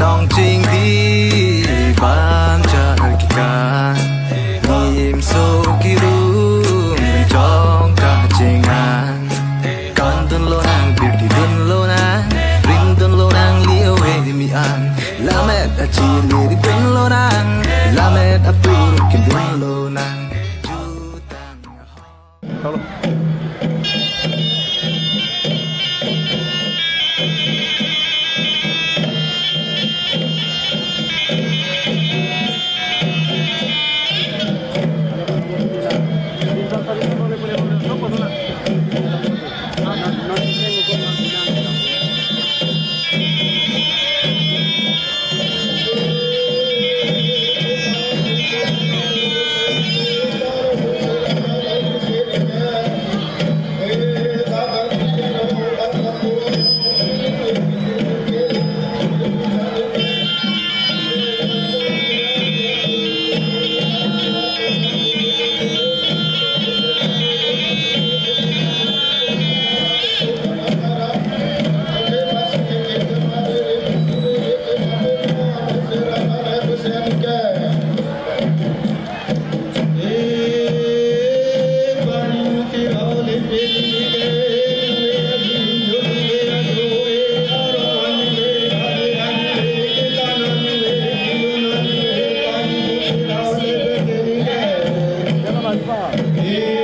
Nong ching di ban cha ki ka nim so ki ru men chong ka ching an kan dun lo nang beauty dun lo nang rin dun lo nang liu we mi an la met a chi li dun lo nang la met a tu kin dun lo nang ju tang Yeah.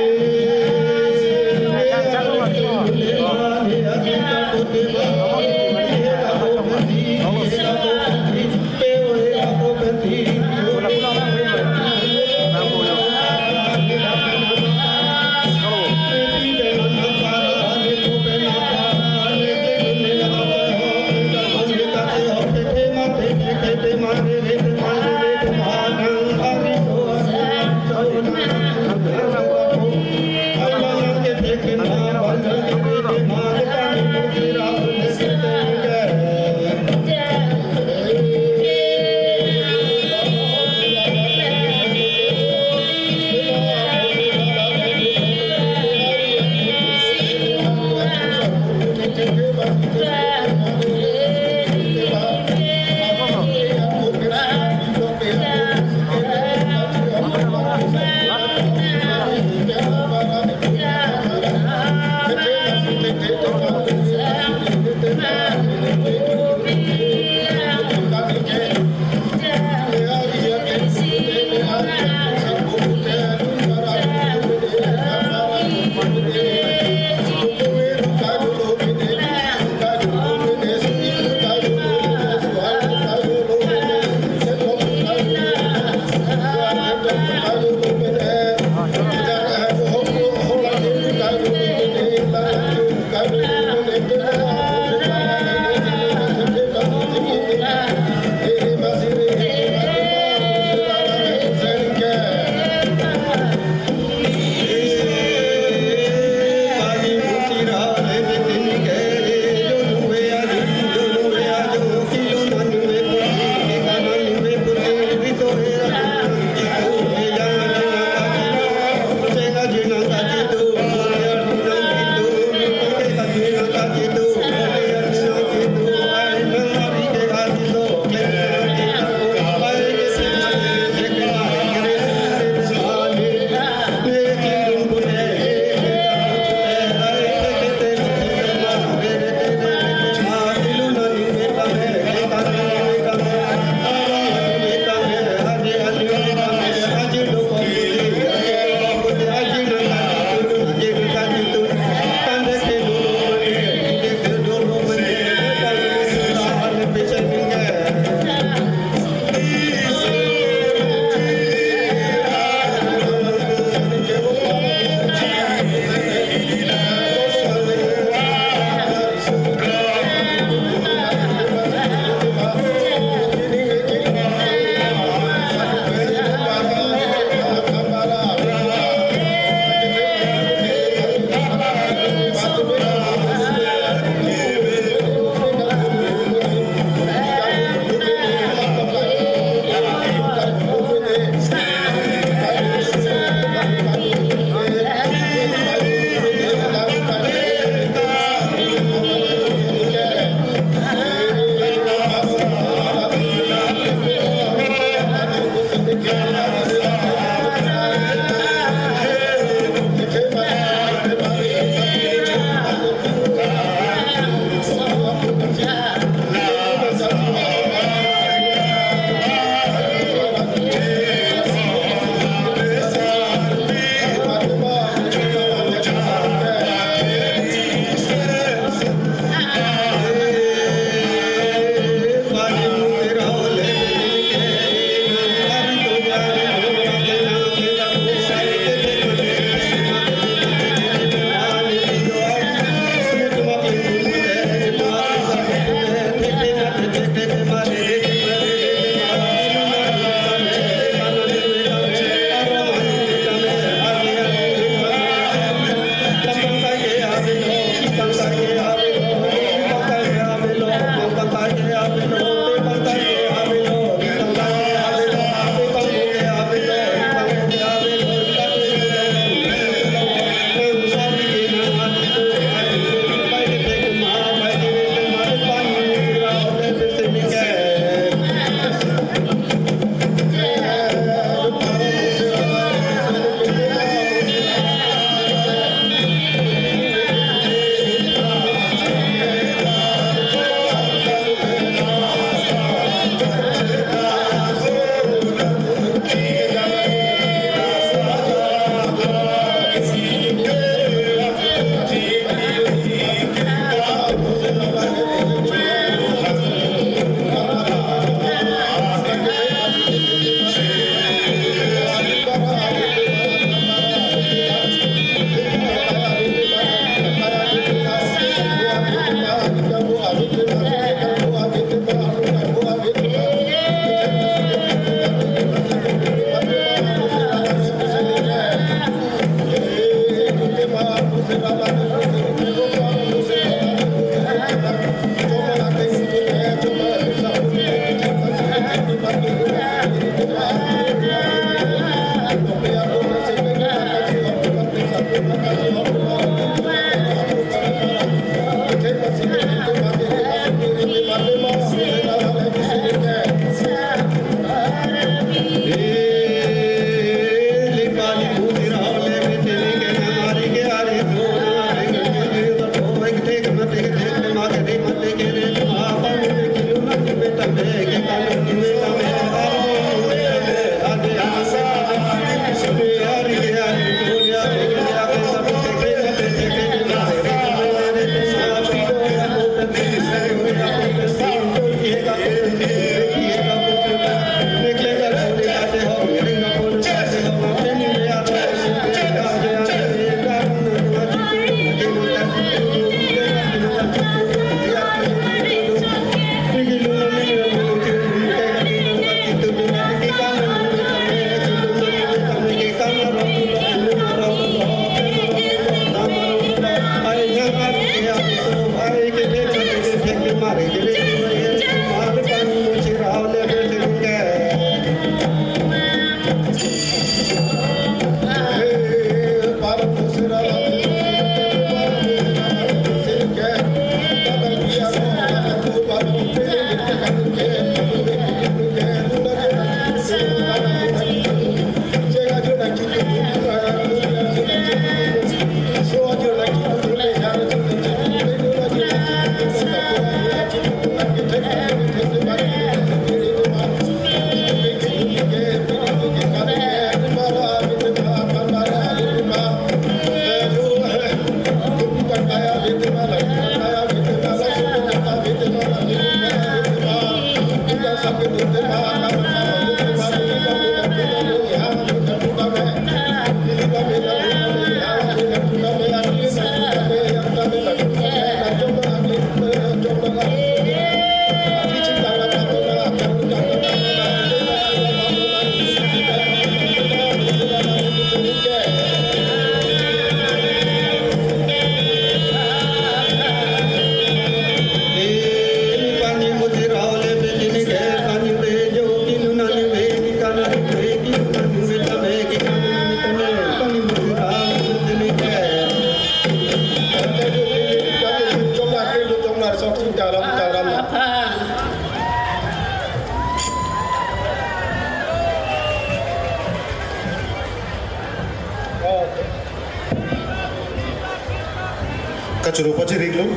Kacurupa ciriglu,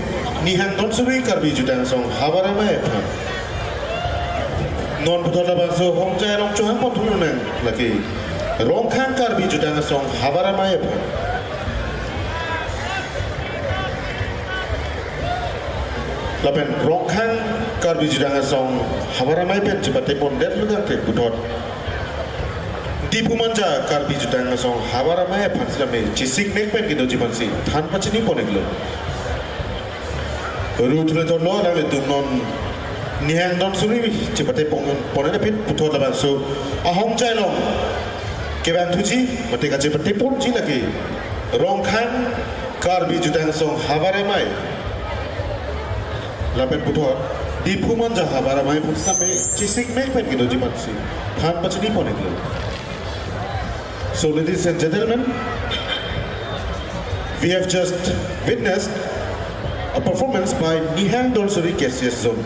nihan don suri karbi judang song habara mai pha. Non betul lah bahasa hong jai long cuang pot nang lagi. Rong khang karbi judang song habara mai pha. Lapen rong khang karbi judang song habara mai pen cepat tepon det lugar ke putot. Dipu manja karbi judang song habara mai pha selame cisik nek pen gitu jiban si than pachini ponek lo. Rutule to lo la tu non nihan don suri cepate ponena pit putot la so ahong jai long keban tuji mate ka cepate pon ji lagi rong khang karbi judang song habara mai lapen putot dipu manja habara mai pun sampai cisik mek pen gitu jiban si than pachini ponek lo. So ladies and gentlemen, we have just witnessed a performance by Nihang Donsuri KCS Zone.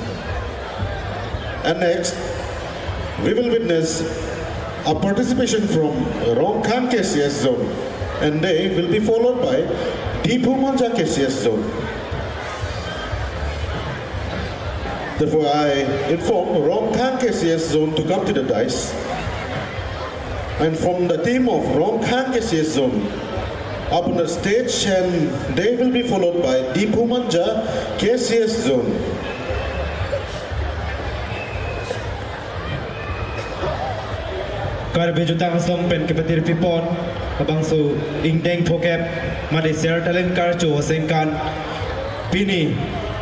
And next, we will witness a participation from Rongkhan KCS Zone. And they will be followed by Dipu Manja KCS Zone. Therefore, I inform Rongkhan KCS Zone to come to the dais. And from the team of Rongkhan KCS Zone, up on the stage, and they will be followed by Dipu Manja KCS Zone. Karbi jutang song pen kepatir pipon abang so ingdeng phokep made share talent kar cho sengkan pini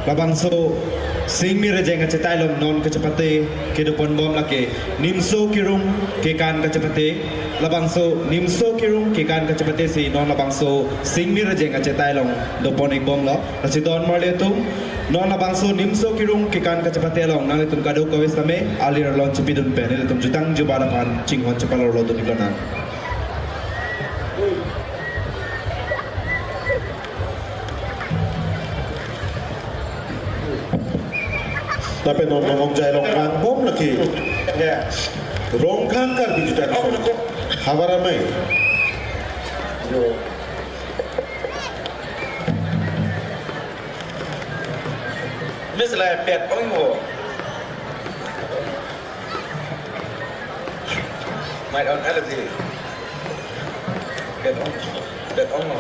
labang so sing mi rejeng acetai lom non kecepate kedupon bom lake nimso kirum ke kan kecepate labang so nimso kirum ke kan kecepate si non labang so sing mi rejeng acetai lom dopon ik bom lo asidon marle tum non labang so nimso kirum ke kan kecepate long nang tum kado kawes tame alir lon cepidun pen tum jutang jubana pan cinghon cepalo lo tu dikana. Tapi non jai Rongkhan bom lagi. Rongkhan karbi jutang song habara mai. Misalnya pet orang itu, main on LFT, pet on.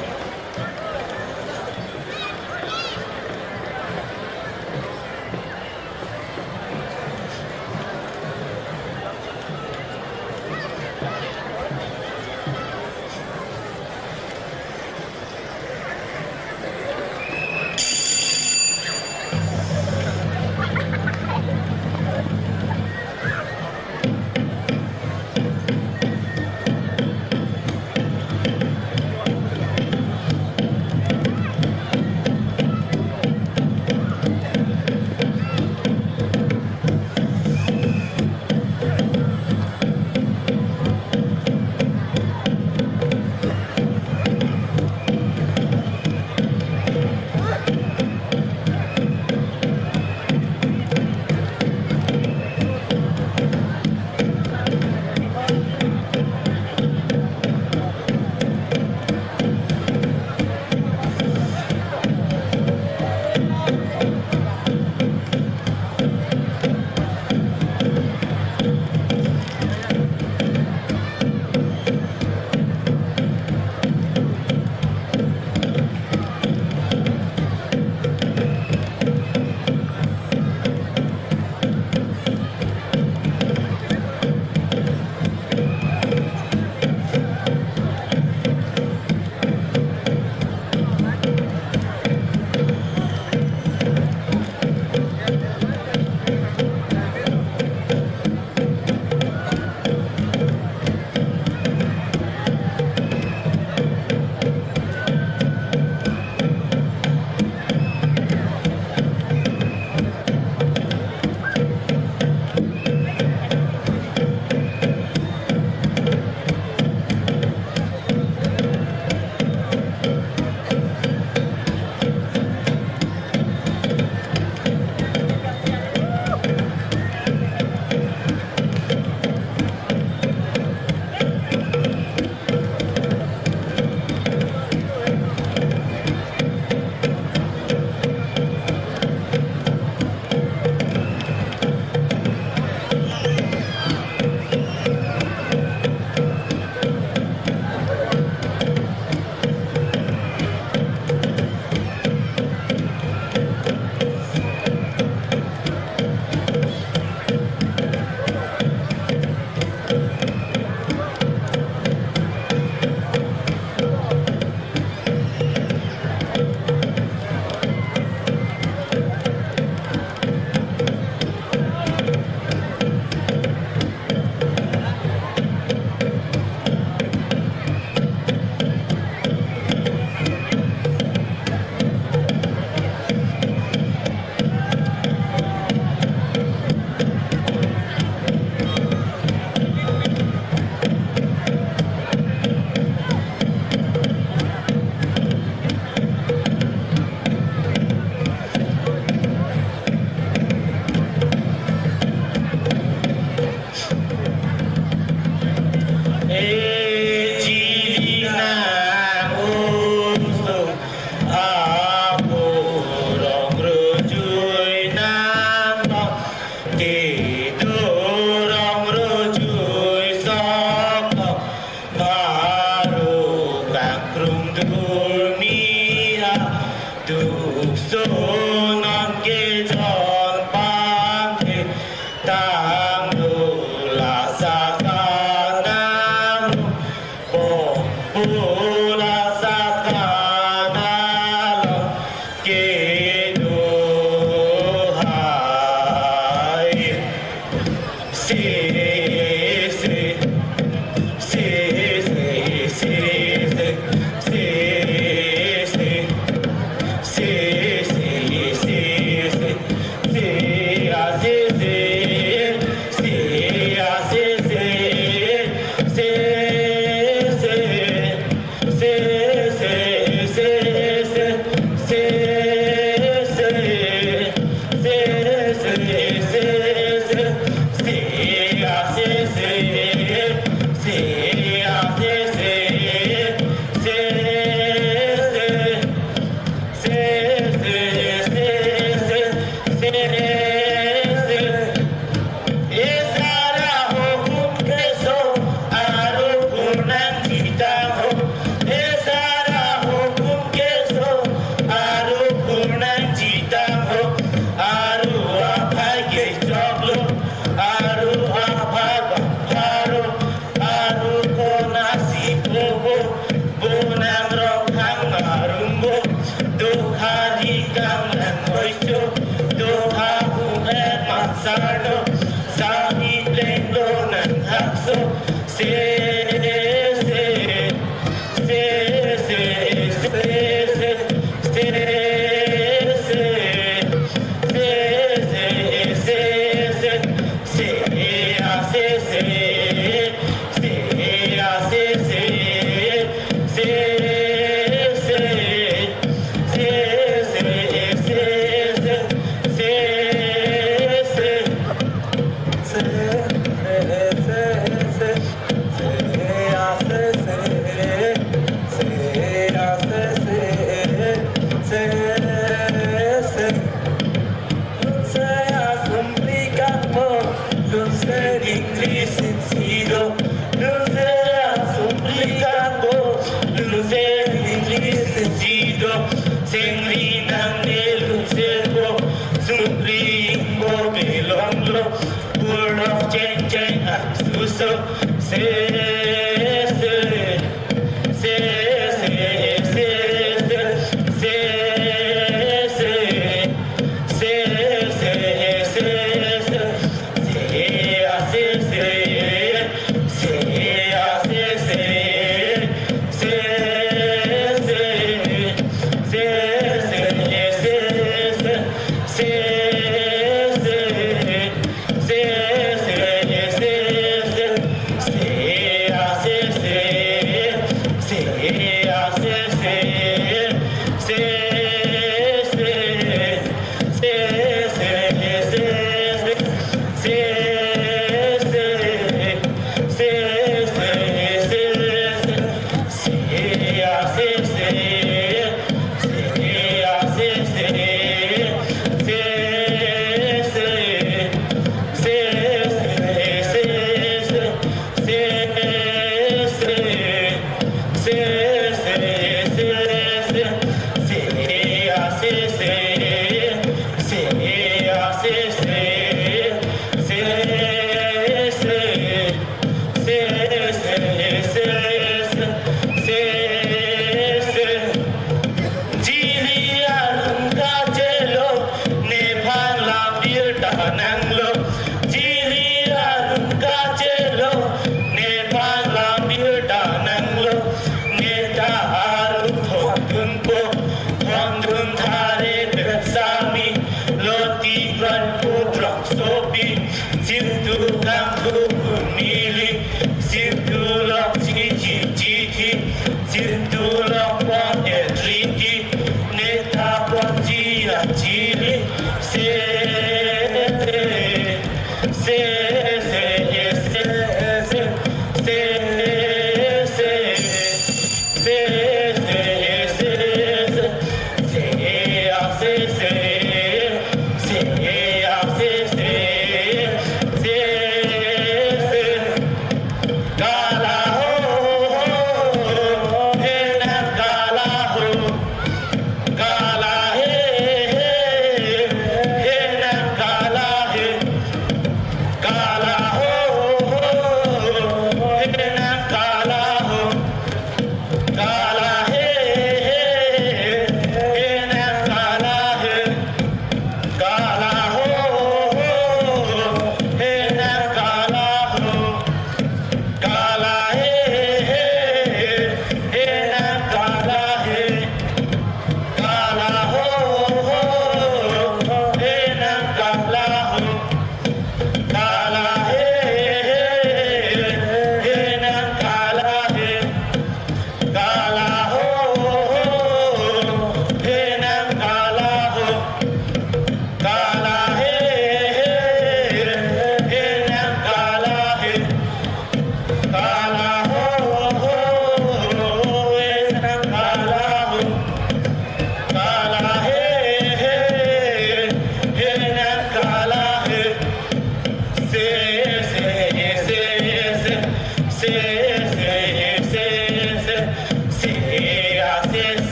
Gala ho, hey.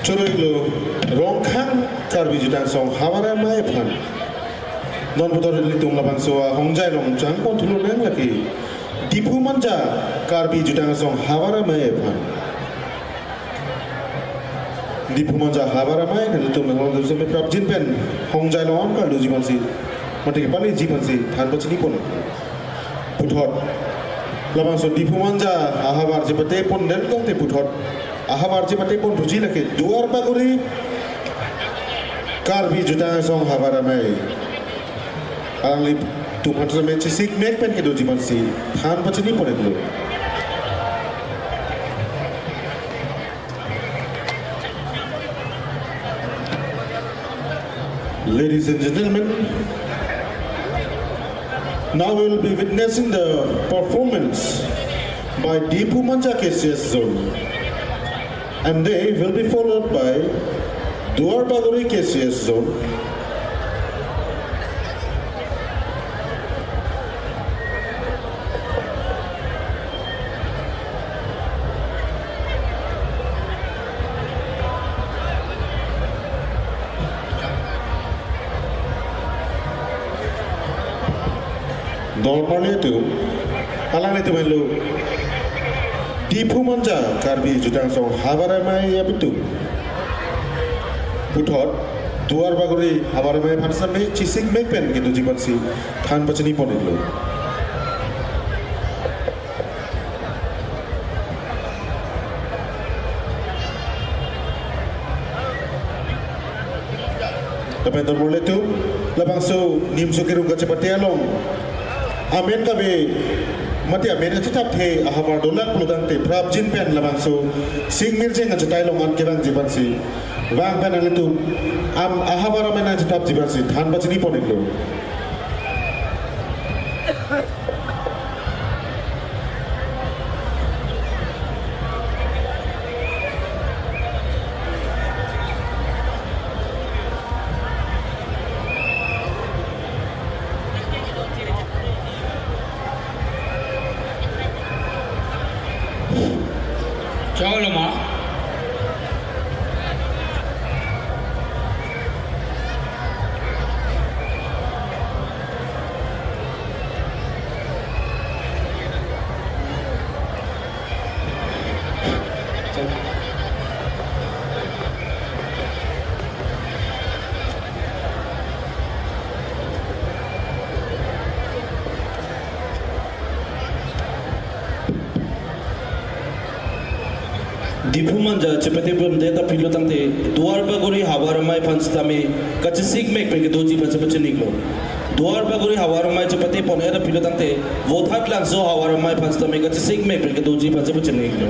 Choroilo Rongkhang Karbi Jutang Song Hawara Mai Phan Non Putor Litung Labang Soa Hongjai Long Chang Pon Thulu Nang Laki Dipu Manja Karbi Jutang Song Hawara Mai Phan Dipu Manja Hawara Mai Litung Labang Soa Prap Jin Pen Hongjai Long Ka Lu Jiman Si Mati Pali Jiman Si Than Pachini Pon Puthot Labang So Dipu Manja Ahabar Jipate Pon Den Kong Te Puthot Ahabar Jipate Pon Ruji Laki Duar Baguri Karbi Jutang Song Hawara Mai Alip tu macam macam sik mek pen ke doji mansi than pachini pone dulu. Ladies and gentlemen, now we will be witnessing the performance by Dipu Manja KCS Zone, and they will be followed by Duar Baguri KCS Zone. Normalnya itu, alang itu melu Dipu Manja Karbi Jutang Song Hawara Mai Abitu Puthot Duar Baguri Hawara Mai Phansame Chisik Mekpen gitu jiban si than pachini pon itu. Tapi normalnya itu, labang so nim so kirung kaca patialong. Amen kabe mati amen ka chitap the ahabar dolak pludang te prap jin pen labang so sing mir jeng ka tailong an kirang jiban si wang pen ang itu am ahabar amen ka chitap jiban si than bachini ponik lo. Chào lắm ạ. Dipumanja cepete bum data pilo tante duar bagori hawaramai panstami kachisik mek peke doji panchapachiniglo duar bagori hawaramai cepete pon era pilo tante wodhat lan zo hawaramai panstami kachisik mek peke doji panchapachiniglo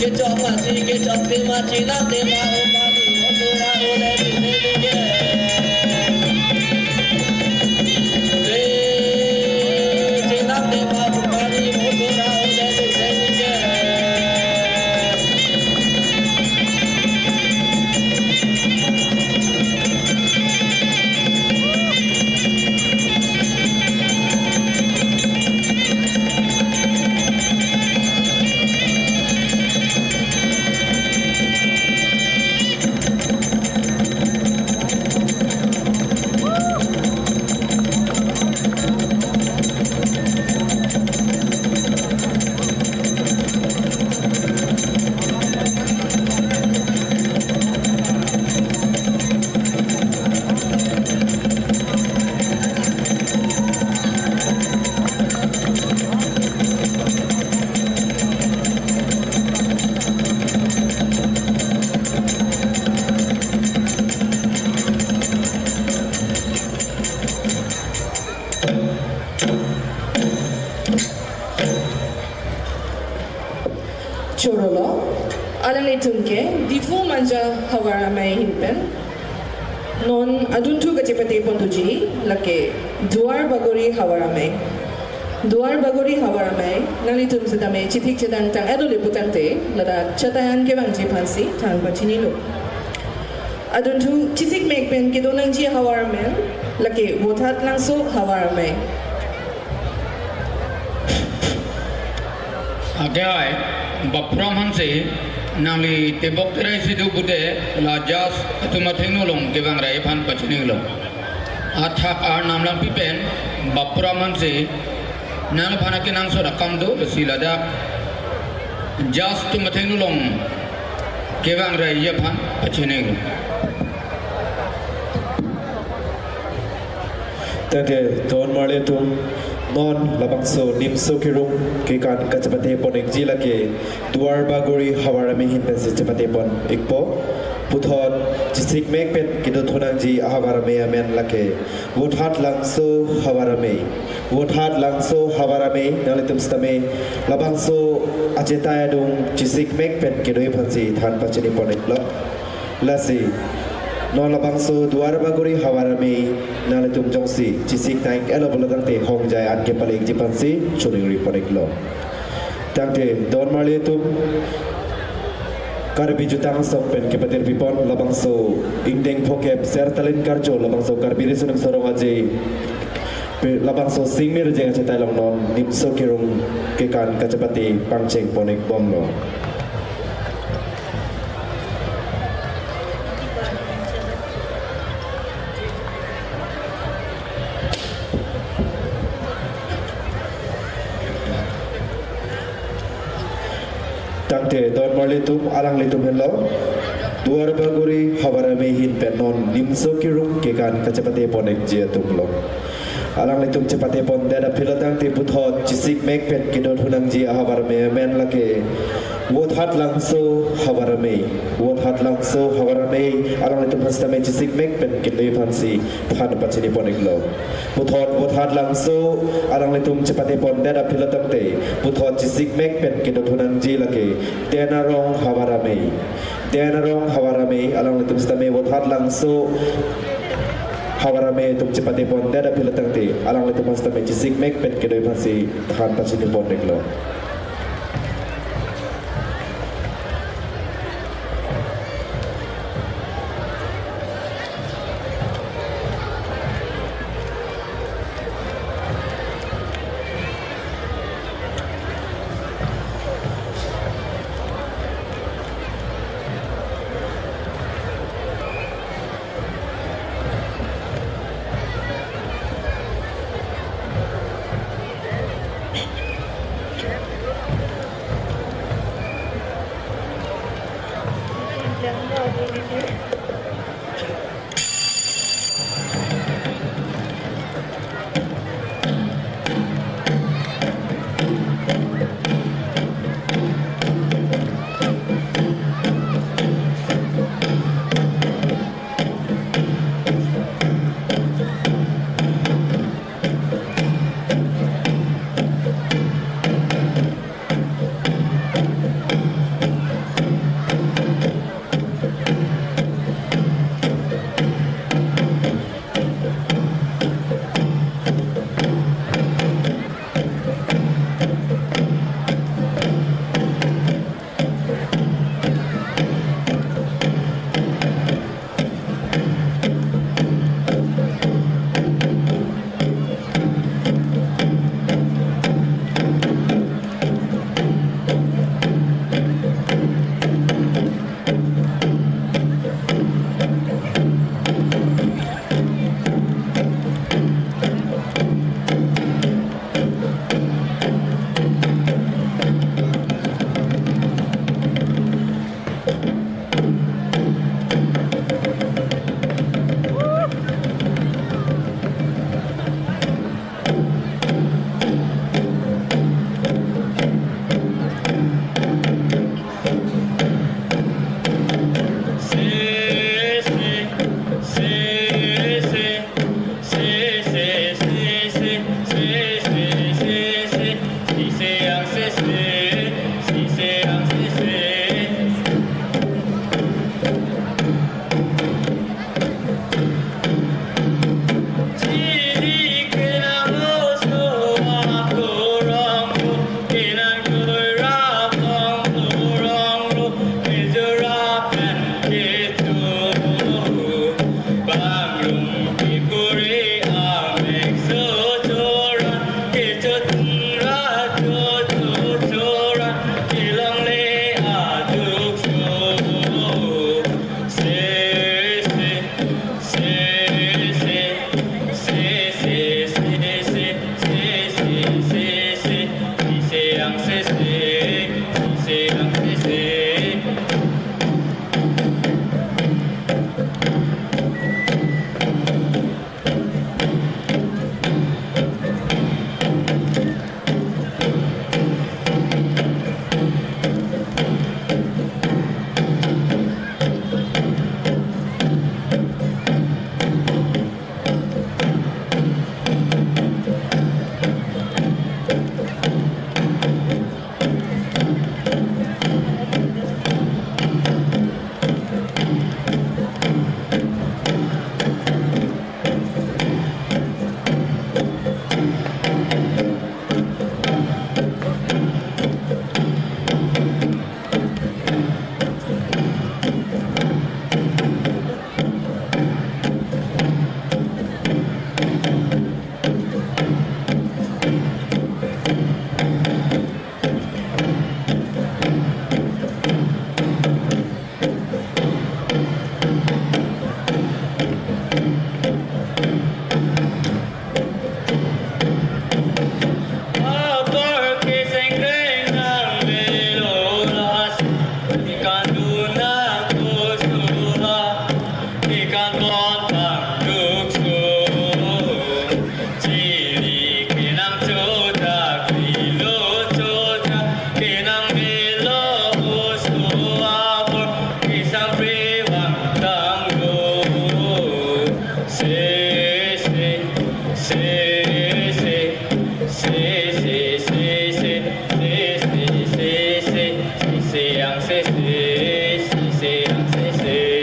ke chong ma chi ke chong te ma chi na te ma o ma ni o tu ra o le ni ne ni ke te chi na te ma o ma ni o tu ra o le ni ne ni ke Chorolo, alang itungke, di fu manja hawara may himpen. Non aduntu gachipati pontuji, lake, duar bagori hawara may. Duar bagori hawara may, nalitum sa dami chitik chitan tang edo liputante, lada chatayan ke bang jipansi, tang pachinilo. Aduntu chitik mekpen kidonang ji hawara may, lake, wotat langso hawara may. Agai bapram hanse nali tebok terai sidu bude lajas atumathengulong kebang rai phan pachinilong athak ar namlang pipen bapram hanse nang phana ke nang so rakam do silada jas tumathengulong kebang rai ye phan pachinilong Tante Don Marletum non labangso nimso kirum ke kan kachapate pon ekjila ke duar bagori hawarami hinpen se chapate pon ekpo puthot chisik mek pet kido thonang ji hawarame amen lake wothat langso hawarame nalitum stame labangso ajeta adung chisik mek pet kido phansi than pachini pon eklo lasi non labangso duar bagori hawarame nalitum jongsi chisik tank elo bolodante hongjai an ke palek jipansi churing ri podeklo tangte don marletum karbi jutang sompen ke patir pipon labangso ingdeng phokep sertalin karjo labangso karbi resunang sorong aje labangso singmir jeng chetalong non nimso kirung ke kan kachapati pangcheng ponek bomlo tangte don marlitum alang litum hello duar bagori hawarame hin penon nimso kirum ke kan kachapate ponek je tumlo alang litum chapate pon dada philatang ti puthot chisik mek pet kidot hunang ji hawarame men lake wothat langso hawarame alang litum hastame chisik mek pet kidoi phansi phan pachini poneklo puthot wothat langso alang litum chapate pon dada philatang te puthot chisik mek pet kidot hunang ji lake denarong hawarame alang litum hastame wothat langso hawarame tum chapate pon dada philatang te alang litum hastame chisik mek pet kidoi phansi phan pachini poneklo se ang se se, si se ang se se.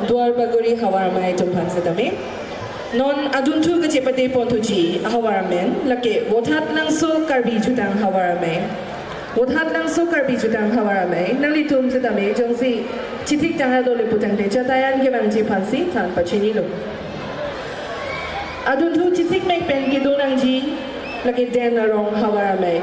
duar bagori hawaramay tumpan sa dami. Non adun tu ke cepate pontuji hawaramen lake wothat lang so karbi jutang hawaramay. Wothat lang so karbi jutang hawaramay nali tum sa dami jong si chitik tanga dole putang de chatayan ke bang pansi tan pachini lo. Adun tu chitik mek pen ke donang ji lake den arong hawaramay.